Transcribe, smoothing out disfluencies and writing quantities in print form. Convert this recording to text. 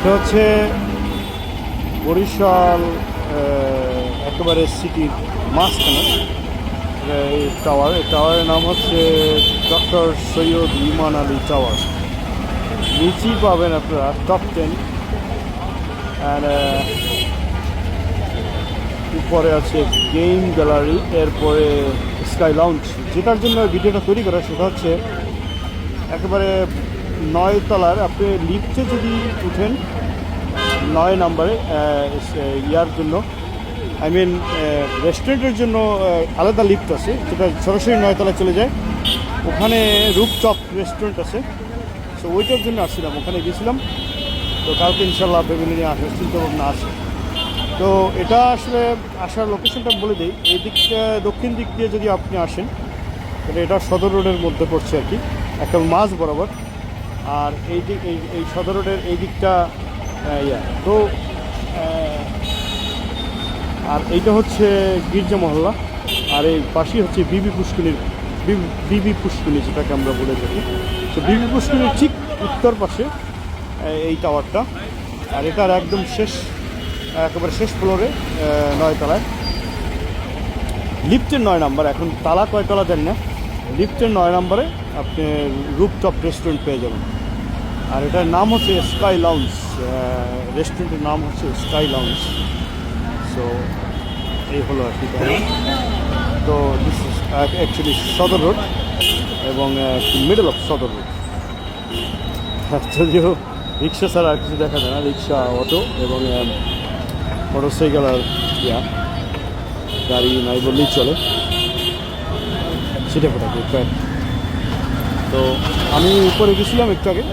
এটা হচ্ছে বরিশাল একেবারে সিটির মাঝখানে এই টাওয়ার। এই টাওয়ারের নাম হচ্ছে ডক্টর সৈয়দ ইমান আলী টাওয়ার। নিচেই পাবেন আপনারা টপ 10 অ্যান্ড উপরে আছে গেম গ্যালারি, এরপরে স্কাই লাউঞ্জ। যেটার জন্য ভিডিওটা তৈরি করা সেটা হচ্ছে একেবারে 9 তলার। আপনি লিফটে যদি উঠেন 9 নম্বরে ইয়ার জন্য, আই মিন রেস্টুরেন্টের জন্য আলাদা লিফট আছে যেটা সরাসরি 9 তলায় চলে যায়। ওখানে রুফটপ রেস্টুরেন্ট আছে, সো ওইটার জন্য আসছিলাম, ওখানে গেছিলাম। তো কালকে ইনশাল্লাহ ফ্যামিলি নিয়ে আসার চিন্তা ভাবনা আছে। তো এটা আসলে আসার লোকেশনটা বলে দিই। এই দিকটা দক্ষিণ দিক দিয়ে যদি আপনি আসেন তাহলে এটা সদর রোডের মধ্যে পড়ছে আর কি, একটা মাঝ বরাবর। আর এই দিক এই সদর রোডের এই দিকটা তো আর এইটা হচ্ছে গির্জা মহল্লা। আর এই পাশেই হচ্ছে বিবি পুষ্করিণী যেটাকে আমরা বলে থাকি। তো বিবি পুষ্করিণীর ঠিক উত্তর পাশে এই টাওয়ারটা। আর এটার একদম একেবারে শেষ ফ্লোরে 9 তলায় লিফটের 9 নাম্বার। এখন তালা কয় তলা দেন না, লিফটের 9 নম্বরে আপনি রুফটপ রেস্টুরেন্ট পেয়ে যাবেন। আর এটার নাম হচ্ছে স্কাই লাউঞ্জ, রেস্টুরেন্টের নাম হচ্ছে স্কাই লাউঞ্জ। সো এই হলো আর কি। তো দিস ইজ অ্যাকচুয়ালি সদর রোড এবং মিডল অফ সদর রোড। যদিও রিক্সা ছাড়া আর কিছু দেখা যায় না, রিক্সা, অটো এবং মোটরসাইকেল আর গাড়ি নাই বললেই চলে, ছিটে ফোটাকে। তো আমি উপরে গেছিলাম একটু আগে,